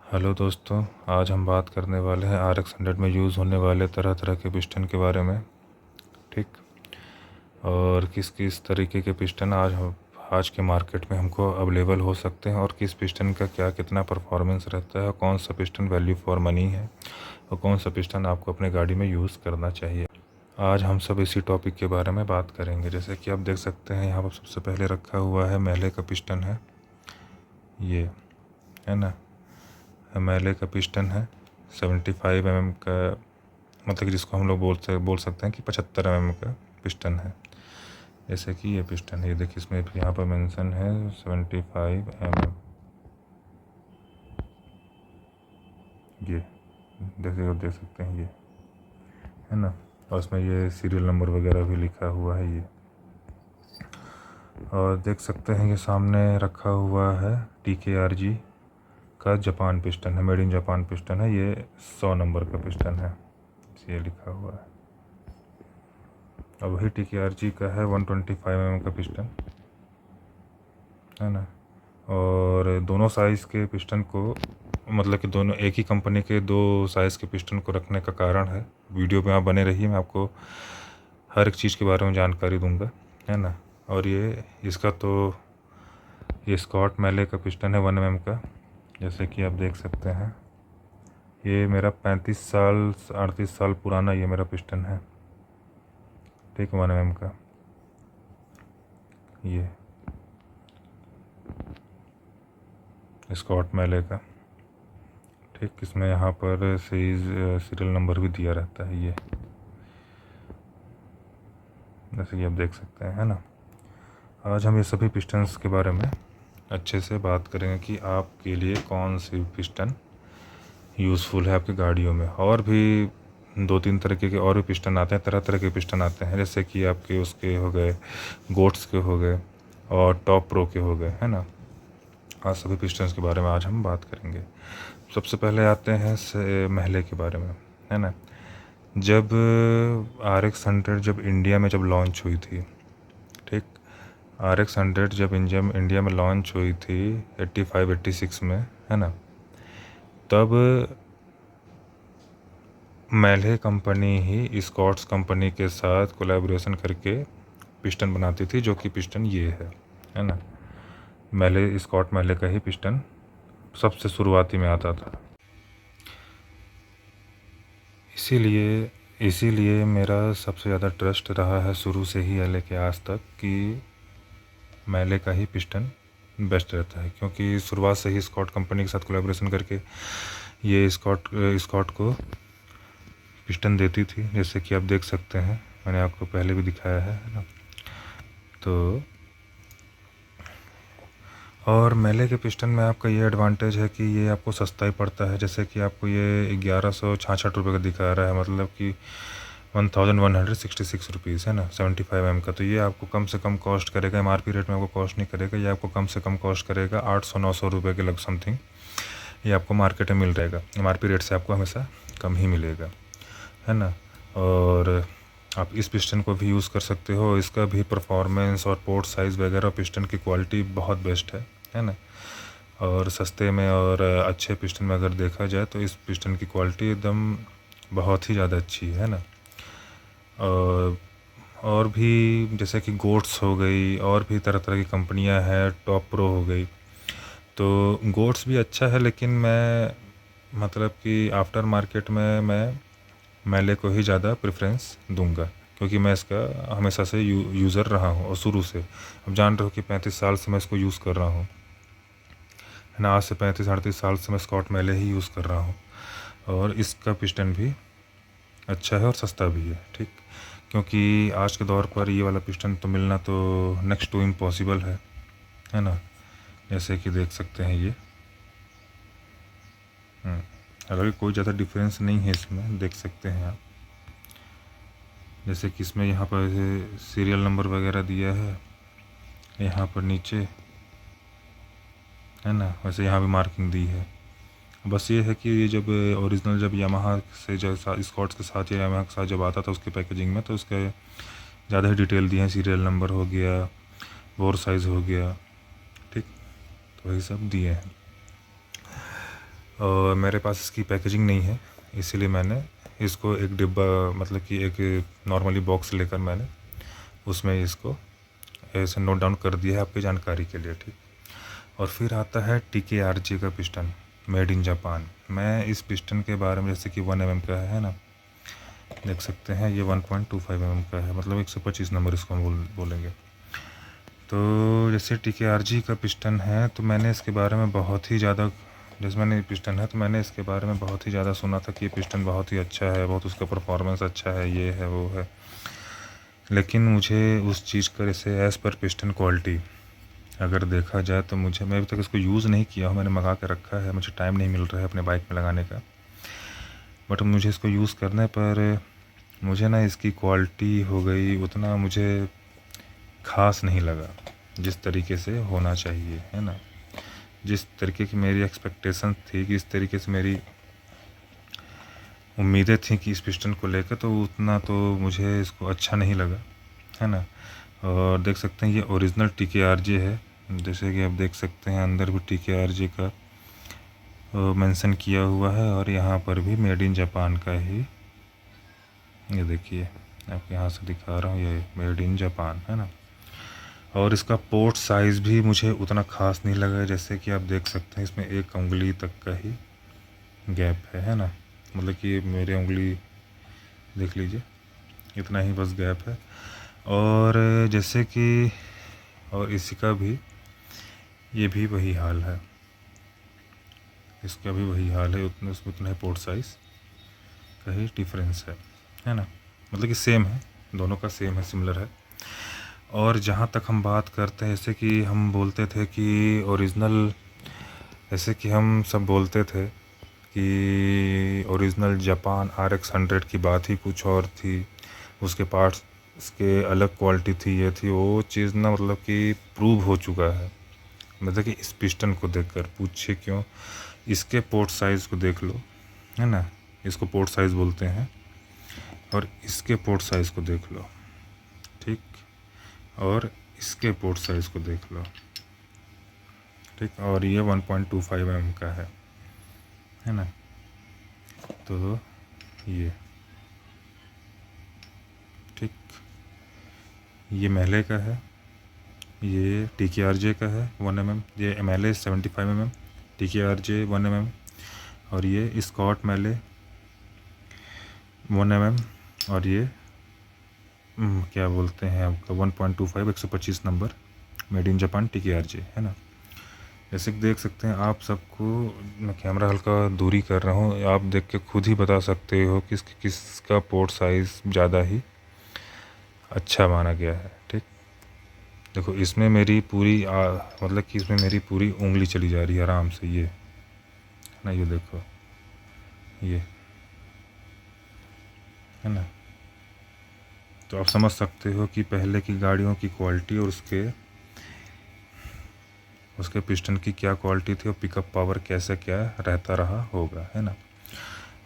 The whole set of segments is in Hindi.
हेलो दोस्तों, आज हम बात करने वाले हैं RX 100 में यूज़ होने वाले तरह तरह के पिस्टन के बारे में। ठीक। और किस किस तरीके के पिस्टन आज के मार्केट में हमको अवेलेबल हो सकते हैं और किस पिस्टन का क्या कितना परफॉर्मेंस रहता है और कौन सा पिस्टन वैल्यू फॉर मनी है और कौन सा पिस्टन आपको अपने गाड़ी में यूज़ करना चाहिए। आज हम सब इसी टॉपिक के बारे में बात करेंगे। जैसे कि आप देख सकते हैं यहाँ पर सबसे पहले रखा हुआ है मेहले का पिस्टन है, ये है ना। मेहले का पिस्टन है 75 mm का, मतलब कि जिसको हम लोग बोल सकते हैं कि 75 mm का पिस्टन है। जैसे कि ये पिस्टन है, ये देखिए इसमें यहाँ पर मेंशन है 75 mm। ये देख सकते हैं, ये है ना। और इसमें ये सीरियल नंबर वगैरह भी लिखा हुआ है ये। और देख सकते हैं ये सामने रखा हुआ है TKRG का जापान पिस्टन है, मेड इन जापान पिस्टन है। ये 100 नंबर का पिस्टन है, ये लिखा हुआ है। अब वही TKRG का है 125 mm का पिस्टन, है ना। और दोनों साइज़ के पिस्टन को, मतलब कि दोनों एक ही कंपनी के दो साइज़ के पिस्टन को रखने का कारण है, वीडियो में आप बने रहिए, मैं आपको हर एक चीज़ के बारे में जानकारी दूंगा, है ना। और ये इसका तो ये स्कॉट मेहले का पिस्टन है 1 mm का। जैसे कि आप देख सकते हैं, ये मेरा 38 साल पुराना ये मेरा पिस्टन है, ठीक, 1 mm का। ये स्कॉट मेहले का, ठीक। इसमें यहाँ पर सीरियल नंबर भी दिया रहता है ये, जैसे कि आप देख सकते हैं, है ना। आज हम ये सभी पिस्टन्स के बारे में अच्छे से बात करेंगे कि आपके लिए कौन सी पिस्टन यूज़फुल है आपकी गाड़ियों में। और भी 2-3 तरीके के और भी पिस्टन आते हैं, तरह तरह के पिस्टन आते हैं। जैसे कि आपके उसके हो गए, गोट्स के हो गए और टॉप प्रो के हो गए, है ना। आज सभी पिस्टन्स के बारे में आज हम बात करेंगे। सबसे पहले आते हैं मेहले के बारे में, है ना। जब RX 100 जब इंडिया में जब लॉन्च हुई थी, ठीक, RX 100 जब इंडिया में लॉन्च हुई थी 85-86 में, है ना, तब मेहले कंपनी ही स्कॉट्स कंपनी के साथ कोलैबोरेशन करके पिस्टन बनाती थी, जो कि पिस्टन ये है ना। स्कॉट मेहले का ही पिस्टन सबसे शुरुआती में आता था। इसीलिए मेरा सबसे ज़्यादा ट्रस्ट रहा है शुरू से ही लेके आज तक कि मेहले का ही पिस्टन बेस्ट रहता है, क्योंकि शुरुआत से ही स्कॉट कंपनी के साथ कोलैबोरेशन करके ये स्कॉट को पिस्टन देती थी। जैसे कि आप देख सकते हैं, मैंने आपको पहले भी दिखाया है ना। तो और मेहले के पिस्टन में आपका ये एडवांटेज है कि ये आपको सस्ता ही पड़ता है। जैसे कि आपको ये 1166 रुपये का दिखा रहा है, मतलब कि 1166 रुपीज़, है ना, 75 mm का। तो ये आपको कम से कम कॉस्ट करेगा, MRP रेट में आपको कॉस्ट नहीं करेगा, ये आपको कम से कम कॉस्ट करेगा 800-900 रुपये के लग समथिंग। ये आपको मार्केट में मिल जाएगा, MRP रेट से आपको हमेशा कम ही मिलेगा, है ना। और आप इस पिस्टन को भी यूज़ कर सकते हो। इसका भी परफॉर्मेंस और पोर्ट साइज़ वगैरह, पिस्टन की क्वालिटी बहुत बेस्ट है ना। और सस्ते में और अच्छे पिस्टन में अगर देखा जाए तो इस पिस्टन की क्वालिटी एकदम बहुत ही ज़्यादा अच्छी है ना। और भी जैसे कि गोट्स हो गई, और भी तरह तरह की कंपनियां हैं, टॉप प्रो हो गई। तो गोट्स भी अच्छा है, लेकिन मैं मतलब कि आफ्टर मार्केट में मैं मेहले को ही ज़्यादा प्रेफरेंस दूंगा, क्योंकि मैं इसका हमेशा से यूज़र रहा हूँ और शुरू से। अब जान रहे हो कि 35 साल से मैं इसको यूज़ कर रहा हूँ, है ना। आज से 35-38 साल से मैं स्कॉट मेहले ही यूज़ कर रहा हूँ, और इसका पिस्टन भी अच्छा है और सस्ता भी है, ठीक। क्योंकि आज के दौर पर ये वाला पिस्टन तो मिलना तो नेक्स्ट टू इम्पॉसिबल है ना। जैसे कि देख सकते हैं ये, हालांकि कोई ज़्यादा डिफरेंस नहीं है इसमें, देख सकते हैं आप। जैसे कि इसमें यहाँ पर सीरियल नंबर वगैरह दिया है यहाँ पर नीचे, है ना। वैसे यहाँ भी मार्किंग दी है। बस ये है कि ये जब ओरिजिनल जब यामाहा से जब स्कॉट्स के साथ या यामाहा के साथ जब आता था उसके पैकेजिंग में, तो उसके ज़्यादा ही डिटेल दिए हैं। सीरियल नंबर हो गया, बोर साइज़ हो गया, ठीक, तो वही सब दिए हैं। और मेरे पास इसकी पैकेजिंग नहीं है, इसीलिए मैंने इसको एक डिब्बा मतलब कि एक नॉर्मली बॉक्स लेकर मैंने उसमें इसको ऐसे नोट डाउन कर दिया है आपकी जानकारी के लिए, ठीक। और फिर आता है TKRJ का पिस्टन, मेड इन जापान। मैं इस पिस्टन के बारे में, जैसे कि 1 mm का है ना, देख सकते हैं ये 1.25 mm का है, मतलब 125 नंबर इसको हम बोलेंगे। तो जैसे TKRJ का पिस्टन है, तो मैंने इसके बारे में बहुत ही ज़्यादा, जैसे मैंने पिस्टन है तो मैंने इसके बारे में बहुत ही ज़्यादा सुना था कि ये पिस्टन बहुत ही अच्छा है, बहुत उसका परफॉर्मेंस अच्छा है, ये है वो है। लेकिन मुझे उस चीज़ का जैसे एज़ पर पिस्टन क्वालिटी अगर देखा जाए तो मैं अभी तक इसको यूज़ नहीं किया हूँ, मैंने मंगा के रखा है, मुझे टाइम नहीं मिल रहा है अपने बाइक में लगाने का। बट मुझे इसको यूज़ करने पर मुझे ना इसकी क्वालिटी हो गई उतना मुझे ख़ास नहीं लगा, जिस तरीके से होना चाहिए, है ना। जिस तरीके की मेरी एक्सपेक्टेशन थी, कि इस तरीके से मेरी उम्मीदें थी कि इस पिस्टन को लेकर, तो उतना तो मुझे इसको अच्छा नहीं लगा, है ना। और देख सकते हैं ये ओरिजिनल TKRJ है, जैसे कि आप देख सकते हैं अंदर भी TKRJ का मेंशन किया हुआ है, और यहाँ पर भी मेड इन जापान का ही, ये देखिए आपको यहाँ से दिखा रहा हूँ, ये मेड इन जापान है ना। और इसका पोर्ट साइज़ भी मुझे उतना ख़ास नहीं लगा, जैसे कि आप देख सकते हैं इसमें 1 उंगली तक का ही गैप है ना, मतलब कि मेरे उंगली देख लीजिए, इतना ही बस गैप है। और जैसे कि और इसी का भी ये भी वही हाल है, इसका भी वही हाल है, उसमें उतना ही पोर्ट साइज़ का ही डिफरेंस है ना, मतलब कि सेम है, दोनों का सेम है, सिमिलर है। और जहाँ तक हम बात करते हैं, जैसे कि हम बोलते थे कि ओरिजिनल, जैसे कि हम सब बोलते थे कि ओरिजिनल जापान RX 100 की बात ही कुछ और थी, उसके पार्ट्स इसके अलग क्वालिटी थी, ये थी वो चीज़ ना, मतलब कि प्रूव हो चुका है। मतलब कि इस पिस्टन को देखकर पूछिए क्यों, इसके पोर्ट साइज़ को देख लो, है ना, इसको पोर्ट साइज़ बोलते हैं, और इसके पोर्ट साइज़ को देख लो, ठीक, और इसके पोर्ट साइज़ को देख लो, ठीक। और ये 1.25 mm का है ना। तो ये ठीक, ये मेहले का है, ये TKRJ का है 1 mm, ये मेहले 75 mm, TKRJ 1 mm, और ये स्कॉट मेहले 1 mm, और ये क्या बोलते हैं आपका 1.25 125 number made in Japan TKRJ, है ना। जैसे कि देख सकते हैं आप सबको, मैं कैमरा हल्का दूरी कर रहा हूँ, आप देख के खुद ही बता सकते हो कि किसका पोर्ट साइज़ ज़्यादा ही अच्छा माना गया है, ठीक। देखो इसमें मेरी पूरी मतलब कि इसमें मेरी पूरी उंगली चली जा रही है आराम से, ये ना, ये देखो, ये है ना। तो आप समझ सकते हो कि पहले की गाड़ियों की क्वालिटी और उसके पिस्टन की क्या क्वालिटी थी, और पिकअप पावर कैसे क्या रहता रहा होगा, है ना।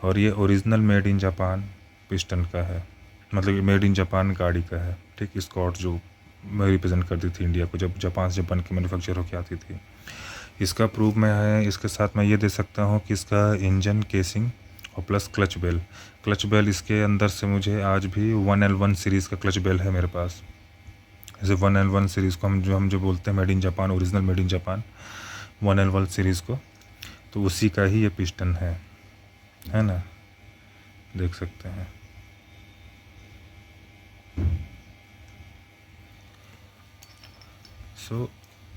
और ये original made in Japan piston का है, मतलब मेड इन जापान गाड़ी का है, ठीक। स्कॉट जो रिप्रेजेंट करती थी इंडिया को, जब जापान से बन के मैन्युफैक्चर होकर आती थी। इसका प्रूफ मैं है, इसके साथ मैं ये दे सकता हूँ कि इसका इंजन केसिंग और प्लस क्लच बेल इसके अंदर से मुझे आज भी 1L1 सीरीज़ का क्लच बेल है मेरे पास। जैसे 1L1 सीरीज़ को हम जो बोलते हैं made in Japan, original made in Japan 1L1 series को, तो उसी का ही ये पिस्टन है ना, देख सकते हैं। सो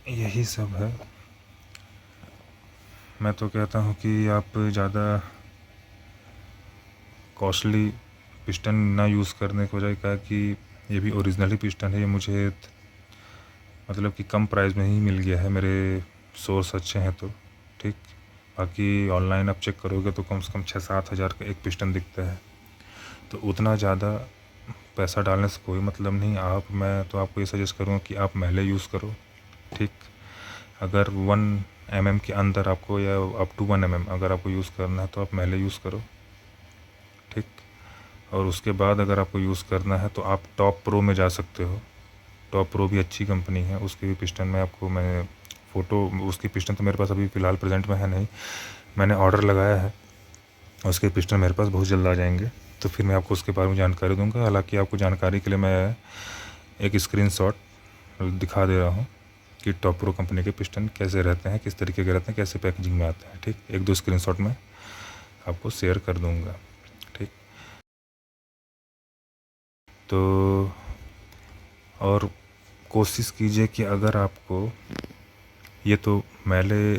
यही सब है। मैं तो कहता हूँ कि आप ज़्यादा कॉस्टली पिस्टन ना यूज़ करने की बजाय, कहा कि ये भी ओरिजिनल ही पिस्टन है, ये मुझे मतलब कि कम प्राइस में ही मिल गया है, मेरे सोर्स अच्छे हैं तो, ठीक। बाकी ऑनलाइन आप चेक करोगे तो कम से कम 6-7 हज़ार का एक पिस्टन दिखता है, तो उतना ज़्यादा पैसा डालने से कोई मतलब नहीं। मैं तो आपको ये सजेस्ट करूँगा कि आप मेहले यूज़ करो, ठीक। अगर 1 mm के अंदर आपको, या अप टू 1 mm अगर आपको यूज़ करना है तो आप मेहले यूज़ करो, ठीक। और उसके बाद अगर आपको यूज़ करना है तो आप टॉप प्रो में जा सकते हो। टॉप प्रो भी अच्छी कंपनी है, उसकी भी पिस्टन में आपको मैं फ़ोटो, उसकी पिस्टन तो मेरे पास अभी फ़िलहाल प्रेजेंट में है नहीं, मैंने ऑर्डर लगाया है, उसके पिस्टन मेरे पास बहुत जल्द आ जाएंगे, तो फिर मैं आपको उसके बारे में जानकारी दूंगा। हालांकि आपको जानकारी के लिए मैं एक स्क्रीनशॉट दिखा दे रहा हूँ कि टॉप प्रो कंपनी के पिस्टन कैसे रहते हैं, किस तरीके के रहते हैं, कैसे पैकेजिंग में आते हैं। ठीक, 1-2 स्क्रीनशॉट में आपको शेयर कर दूंगा। ठीक, तो और कोशिश कीजिए कि अगर आपको ये तो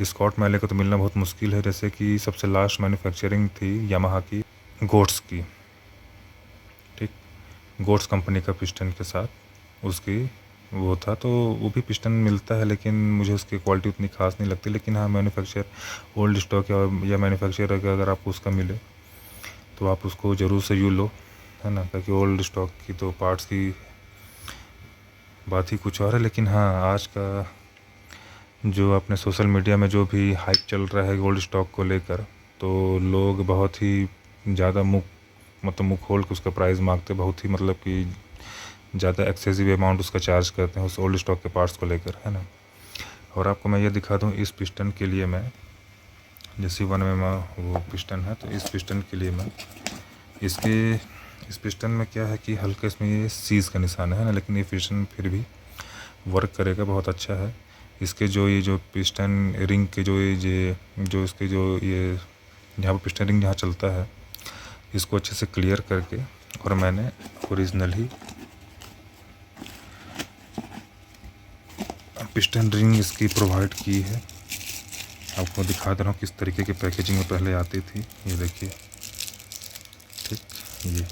स्कॉट मैले का तो मिलना बहुत मुश्किल है। जैसे कि सबसे लास्ट मैन्युफैक्चरिंग थी यामाहा की गोट्स की। ठीक, गोट्स कंपनी का पिस्टन के साथ उसकी वो था, तो वो भी पिस्टन मिलता है, लेकिन मुझे उसकी क्वालिटी उतनी खास नहीं लगती। लेकिन हाँ, मैन्युफैक्चर ओल्ड स्टॉक या मैन्युफैक्चर का अगर आपको उसका मिले तो आप उसको ज़रूर से यूँ लो, है ना, ताकि ओल्ड स्टॉक की तो पार्ट्स की बात ही कुछ और है। लेकिन हाँ, आज का जो अपने सोशल मीडिया में जो भी हाइप चल रहा है गोल्ड स्टॉक को लेकर, तो लोग बहुत ही ज़्यादा मुँह खोल के उसका प्राइस मांगते, बहुत ही मतलब कि ज़्यादा एक्सेसिव अमाउंट उसका चार्ज करते हैं उस ओल्ड स्टॉक के पार्ट्स को लेकर, है ना। और आपको मैं ये दिखा दूँ, इस पिस्टन के लिए मैं जैसे 1 mm वो पिस्टन है, तो इस पिस्टन के लिए मैं इस पिस्टन में क्या है कि हल्का इसमें ये सीज का निशान है ना, लेकिन ये पिस्टन फिर भी वर्क करेगा, बहुत अच्छा है। इसके जो पिस्टन रिंग के जो इसके ये जहाँ पर पिस्टन रिंग जहाँ चलता है, इसको अच्छे से क्लियर करके और मैंने ओरिजिनल ही पिस्टन रिंग इसकी प्रोवाइड की है। आपको दिखा दे रहा हूँ किस तरीके की पैकेजिंग में पहले आती थी, ये देखिए। ठीक, ये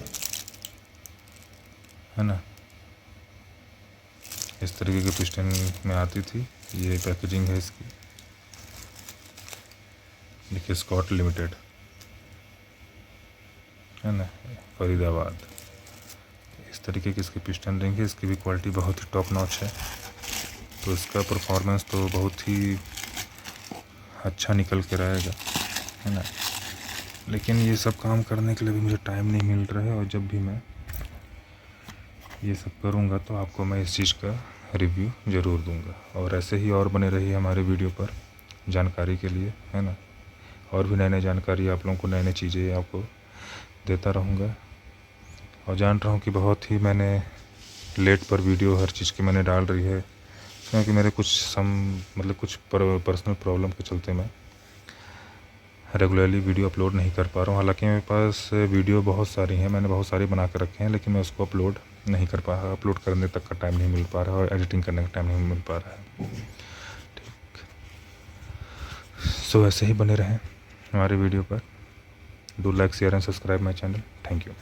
है ना, इस तरीके के पिस्टन में आती थी, ये पैकेजिंग है इसकी। देखिए, स्कॉट लिमिटेड, है ना, फरीदाबाद। इस तरीके की इसकी पिस्टन रिंग है, इसकी भी क्वालिटी बहुत ही टॉप नॉच है। तो इसका परफॉर्मेंस तो बहुत ही अच्छा निकल के रहेगा, है ना। लेकिन ये सब काम करने के लिए भी मुझे टाइम नहीं मिल रहा है, और जब भी मैं ये सब करूँगा तो आपको मैं इस चीज़ का रिव्यू ज़रूर दूँगा। और ऐसे ही और बने रहिए हमारे वीडियो पर जानकारी के लिए, है ना। और भी नए जानकारी आप लोगों को, नए चीज़ें आपको देता रहूँगा। और जान रहा हूँ कि बहुत ही मैंने लेट पर वीडियो हर चीज़ की मैंने डाल रही है, क्योंकि मेरे कुछ पर्सनल प्रॉब्लम के चलते मैं रेगुलरली वीडियो अपलोड नहीं कर पा रहा हूँ। हालांकि मेरे पास वीडियो बहुत सारी हैं, मैंने बहुत सारी बना कर रखे हैं, लेकिन मैं उसको अपलोड नहीं कर पा रहा, अपलोड करने तक का टाइम नहीं मिल पा रहा, और एडिटिंग करने का टाइम नहीं मिल पा रहा है। ठीक, सो ऐसे ही बने रहें हमारे वीडियो पर। Do like, share and subscribe my channel. Thank you.